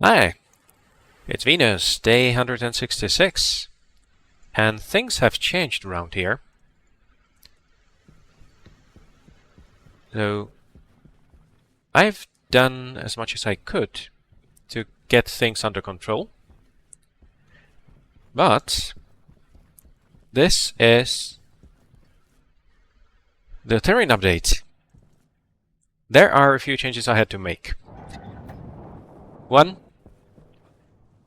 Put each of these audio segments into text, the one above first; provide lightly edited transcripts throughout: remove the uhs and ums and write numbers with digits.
Hi, it's Venus, day 166, and things have changed around here. So, I've done as much as I could to get things under control, but this is the terrain update. There are a few changes I had to make. One,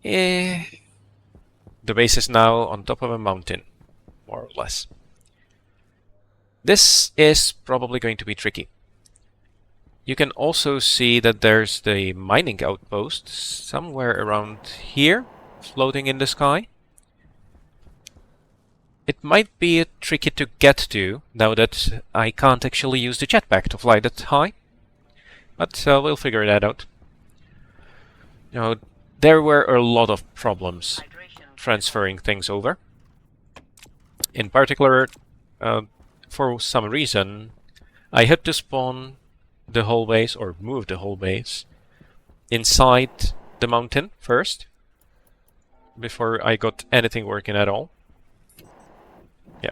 the base is now on top of a mountain, more or less. This is probably going to be tricky. You can also see that there's the mining outpost somewhere around here, floating in the sky. It might be tricky to get to, now that I can't actually use the jetpack to fly that high. But we'll figure that out. Now, there were a lot of problems transferring things over. In particular, for some reason, I had to spawn the whole base, or move the whole base, inside the mountain first, before I got anything working at all. Yeah.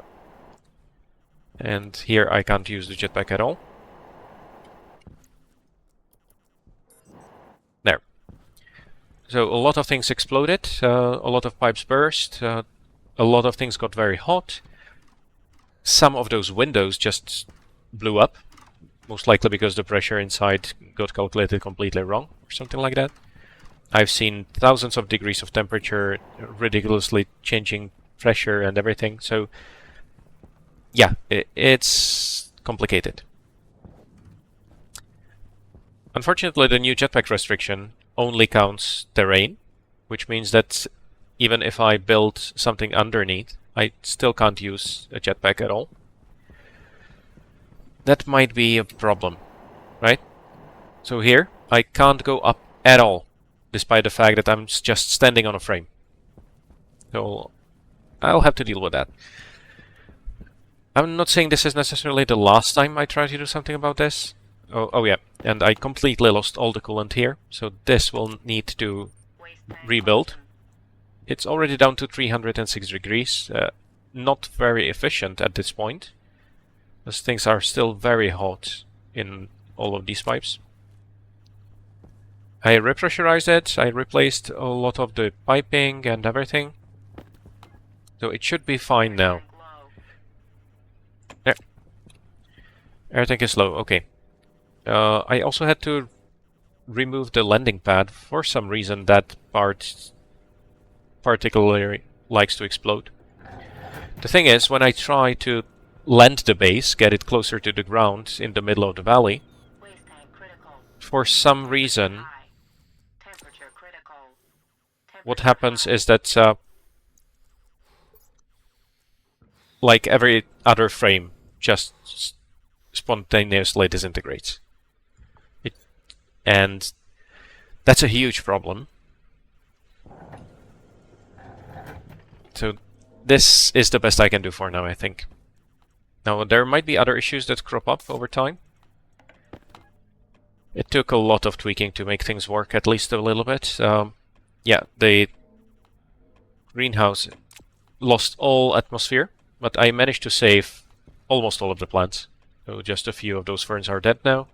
And here I can't use the jetpack at all. There. So a lot of things exploded, a lot of pipes burst, a lot of things got very hot. Some of those windows just blew up, most likely because the pressure inside got calculated completely wrong, or something like that. I've seen thousands of degrees of temperature, ridiculously changing pressure and everything, so yeah, it's complicated. Unfortunately, the new jetpack restriction only counts terrain, which means that even if I build something underneath, I still can't use a jetpack at all. That might be a problem, right? So here, I can't go up at all, despite the fact that I'm just standing on a frame. So I'll have to deal with that. I'm not saying this is necessarily the last time I try to do something about this. Oh yeah, and I completely lost all the coolant here, so this will need to rebuild. It's already down to 306 degrees, not very efficient at this point, as things are still very hot in all of these pipes. I repressurized it, I replaced a lot of the piping and everything, so it should be fine now. There. Everything is low, okay. I also had to remove the landing pad. For some reason that part particularly likes to explode. The thing is, when I try to land the base, get it closer to the ground in the middle of the valley, for some reason what happens is that like every other frame just spontaneously disintegrates. And that's a huge problem. So this is the best I can do for now, I think. Now, there might be other issues that crop up over time. It took a lot of tweaking to make things work, at least a little bit. Yeah, the greenhouse lost all atmosphere, but I managed to save almost all of the plants. So just a few of those ferns are dead now.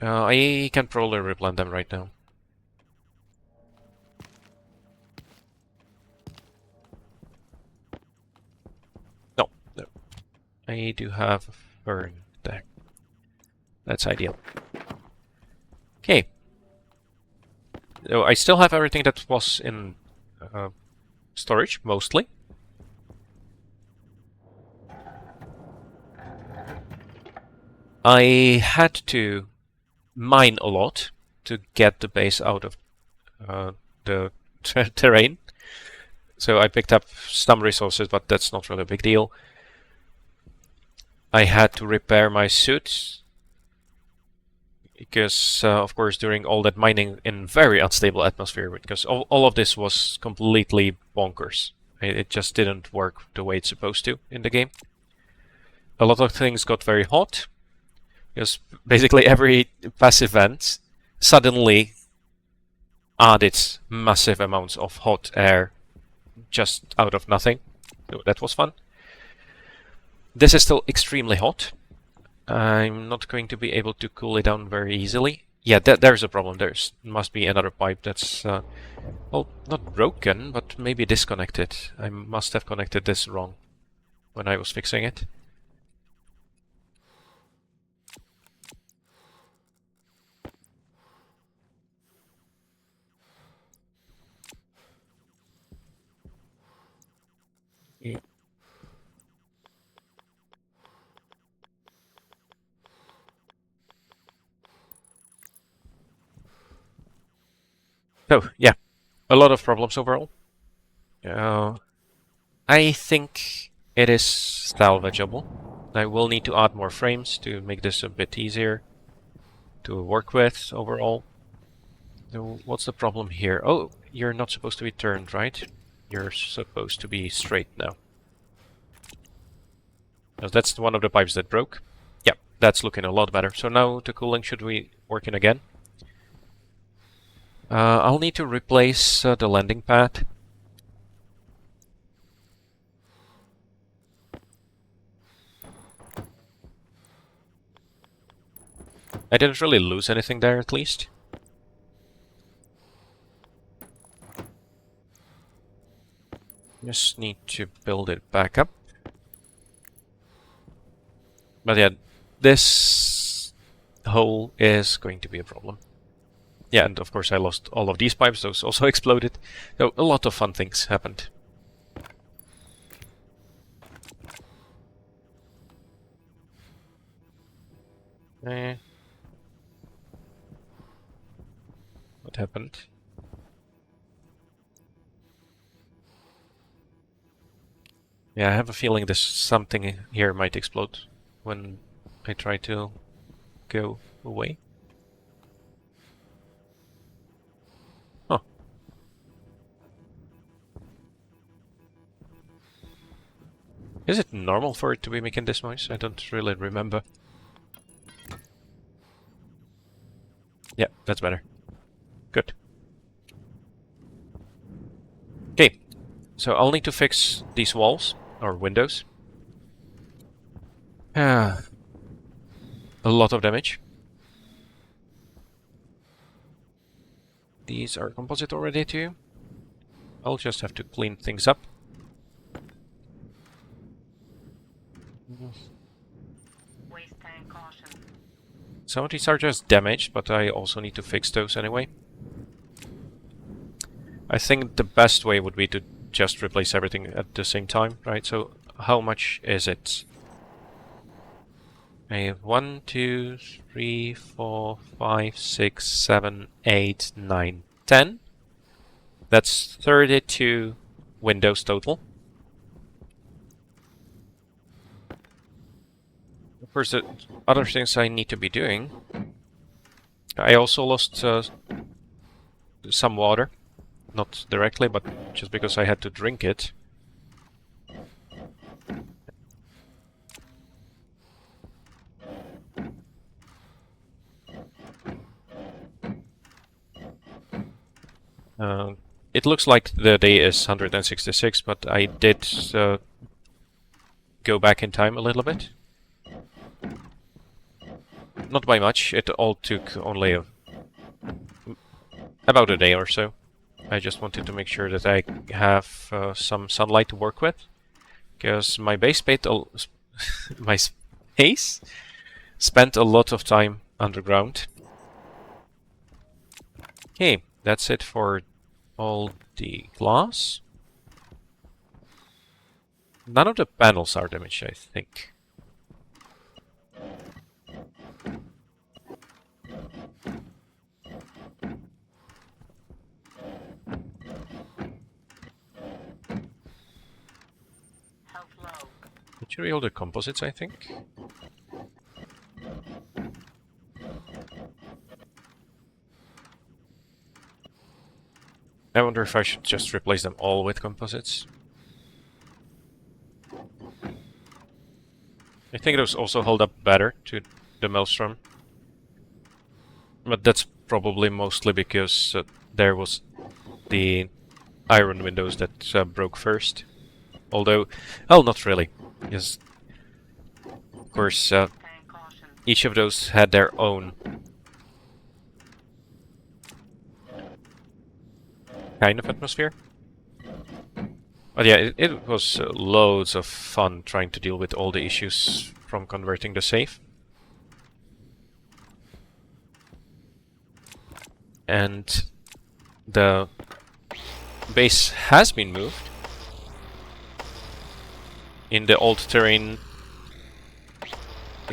I can probably replant them right now. No. I do have a fern there. That's ideal. Okay. So I still have everything that was in storage, mostly. I had to mine a lot to get the base out of the terrain. So I picked up some resources, but that's not really a big deal. I had to repair my suit because, of course, during all that mining in very unstable atmosphere, because all of this was completely bonkers. It just didn't work the way it's supposed to in the game. A lot of things got very hot, because basically every passive event suddenly added massive amounts of hot air just out of nothing. So that was fun. This is still extremely hot. I'm not going to be able to cool it down very easily. Yeah, there's a problem. There must be another pipe that's, well, not broken, but maybe disconnected. I must have connected this wrong when I was fixing it. So, yeah, a lot of problems overall. I think it is salvageable. I will need to add more frames to make this a bit easier to work with overall. So what's the problem here? Oh, you're not supposed to be turned, right? You're supposed to be straight now. Now, that's one of the pipes that broke. Yeah, that's looking a lot better. So now the cooling should be working again. I'll need to replace the landing pad. I didn't really lose anything there, at least. Just need to build it back up. But yeah, this hole is going to be a problem. Yeah, and of course I lost all of these pipes, those also exploded. So a lot of fun things happened. What happened? Yeah, I have a feeling this something here might explode when I try to go away. Huh. Is it normal for it to be making this noise? I don't really remember. Yeah, that's better. Good. Okay, so I'll need to fix these walls, or windows. A lot of damage. These are composite already too. I'll just have to clean things up. Some of these are just damaged, but I also need to fix those anyway. I think the best way would be to just replace everything at the same time, right? So how much is it? I have 1, 2, 3, 4, 5, 6, 7, 8, 9, 10. That's 32 windows total. Of course, the other things I need to be doing. I also lost some water. Not directly, but just because I had to drink it. It looks like the day is 166, but I did go back in time a little bit. Not by much, it all took only about a day or so. I just wanted to make sure that I have some sunlight to work with, because my base my space spent a lot of time underground. Okay, that's it for all the glass. None of the panels are damaged, I think. It should be all the composites, I think. I wonder if I should just replace them all with composites. I think those also hold up better to the maelstrom. But that's probably mostly because there was the iron windows that broke first. Although, well, not really. Yes, of course, each of those had their own kind of atmosphere. But yeah, it was loads of fun trying to deal with all the issues from converting the safe. And the base has been moved. In the old terrain,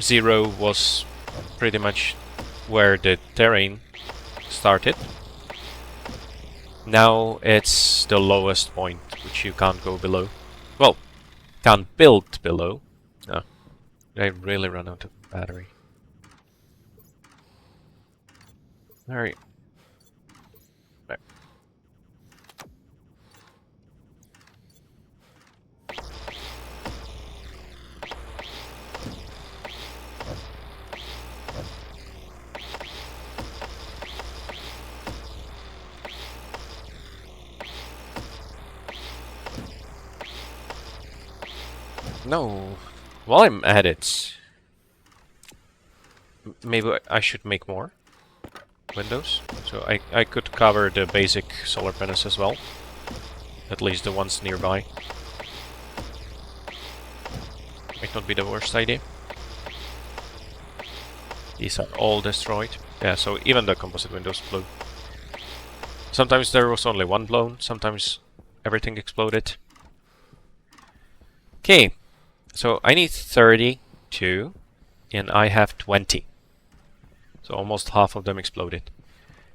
0 was pretty much where the terrain started. Now it's the lowest point, which you can't go below. Well, can't build below. No, I really run out of battery. Alright. Right. No, while I'm at it, maybe I should make more windows. So I could cover the basic solar panels as well. At least the ones nearby. Might not be the worst idea. These are all destroyed. Yeah, so even the composite windows blew. Sometimes there was only one blown, sometimes everything exploded. Okay, so I need 32, and I have 20. So almost half of them exploded.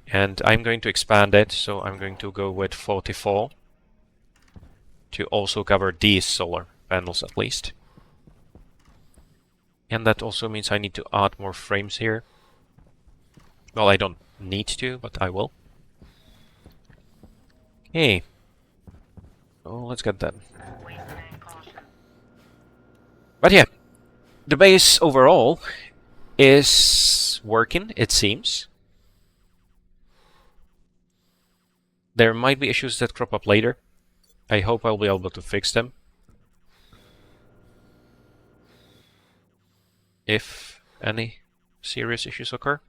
And I'm going to expand it, so I'm going to go with 44 to also cover these solar panels at least. And that also means I need to add more frames here. Well, I don't need to, but I will. Okay. Oh, let's get that. But yeah, the base overall is working, it seems. There might be issues that crop up later. I hope I'll be able to fix them. If any serious issues occur.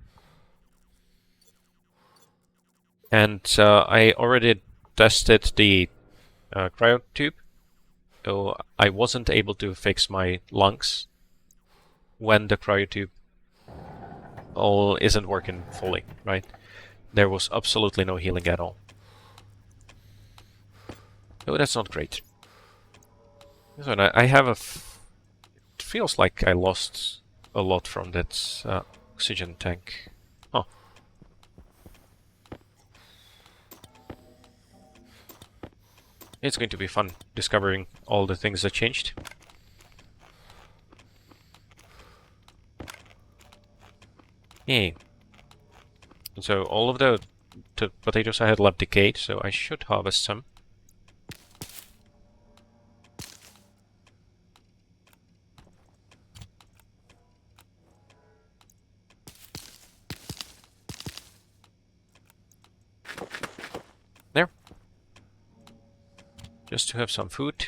And I already tested the cryotube. So I wasn't able to fix my lungs when the cryotube all isn't working fully, right? There was absolutely no healing at all. Oh, that's not great. So I have a... It feels like I lost a lot from that oxygen tank. Oh. It's going to be fun discovering all the things that changed. Yay. So all of the potatoes I had left decayed, so I should harvest some. There. Just to have some food.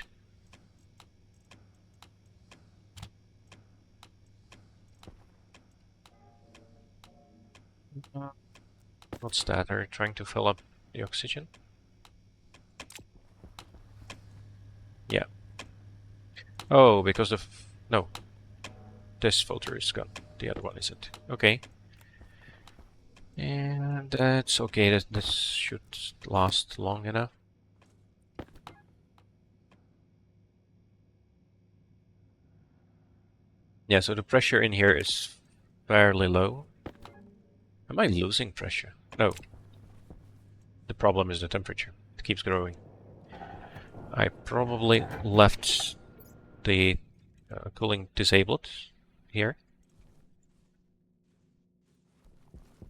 What's that? Are you trying to fill up the oxygen? Yeah. Oh, because of... No. This filter is gone. The other one isn't. Okay. And that's okay. This should last long enough. Yeah, so the pressure in here is fairly low. Am I losing pressure? No. The problem is the temperature. It keeps growing. I probably left the cooling disabled here.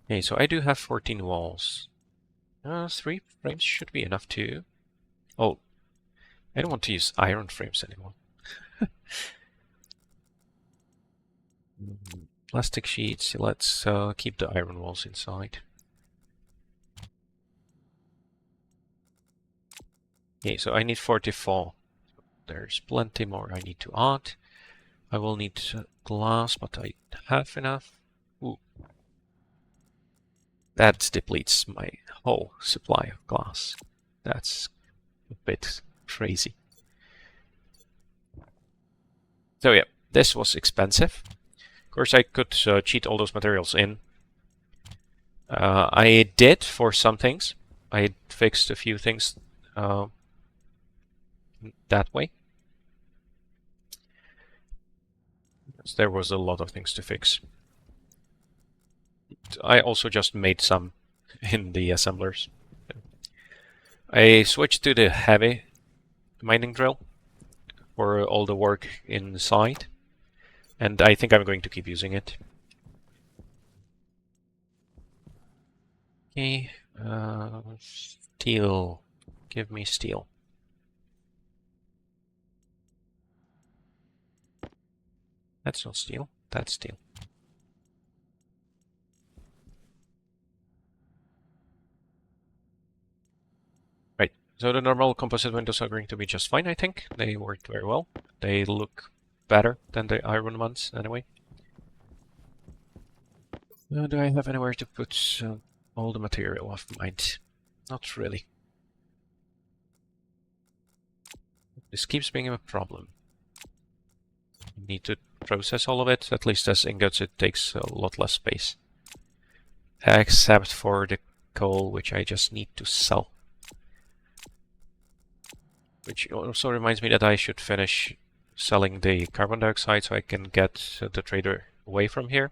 Okay, so I do have 14 walls. 3 frames should be enough too. Oh, I don't want to use iron frames anymore. Plastic sheets, let's keep the iron walls inside. Okay, so I need 44. There's plenty more I need to add. I will need glass, but I have enough. Ooh. That depletes my whole supply of glass. That's a bit crazy. So yeah, this was expensive. Of course, I could cheat all those materials in. I did for some things. I fixed a few things that way. Because there was a lot of things to fix. I also just made some in the assemblers. I switched to the heavy mining drill for all the work inside, and I think I'm going to keep using it. Okay, steel. Give me steel. That's not steel, that's steel. Right, so the normal composite windows are going to be just fine, I think. They worked very well. They look better than the iron ones, anyway. Do I have anywhere to put all the material I've mined? Not really. This keeps being a problem. You need to process all of it. At least as ingots, it takes a lot less space. Except for the coal, which I just need to sell. Which also reminds me that I should finish selling the carbon dioxide so I can get the trader away from here.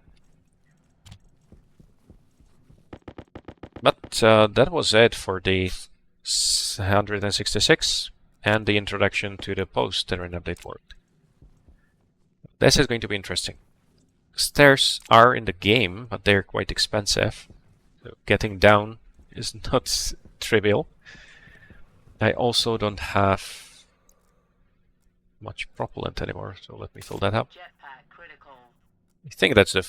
But that was it for the 166 and the introduction to the post-terrain update world. This is going to be interesting. Stairs are in the game, but they're quite expensive. So getting down is not trivial. I also don't have much propellant anymore, so let me fill that up. I think that's the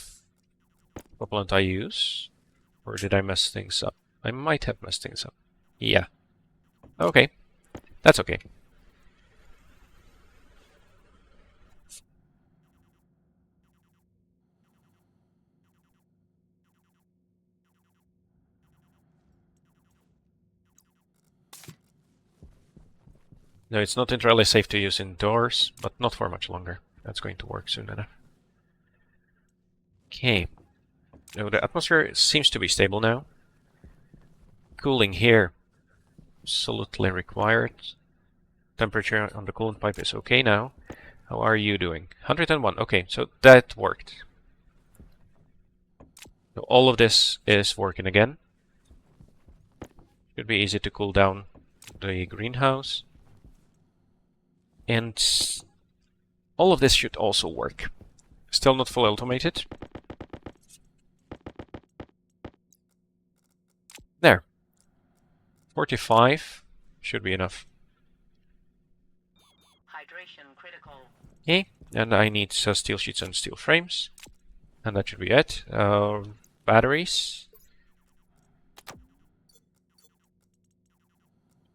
propellant I use. Or did I mess things up? I might have messed things up. Yeah. Okay. That's okay. No, it's not entirely safe to use indoors, but not for much longer. That's going to work soon enough. Okay. No, the atmosphere seems to be stable now. Cooling here, absolutely required. Temperature on the coolant pipe is okay now. How are you doing? 101. Okay, so that worked. So all of this is working again. Should be easy to cool down the greenhouse. And all of this should also work. Still not fully automated. There. 45 should be enough. Hydration critical. Okay, and I need steel sheets and steel frames. And that should be it. Batteries.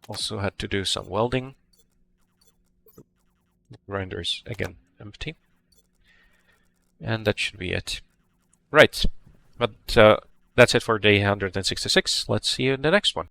Also had to do some welding. Grinders, again, empty. And that should be it. Right. But that's it for day 166. Let's see you in the next one.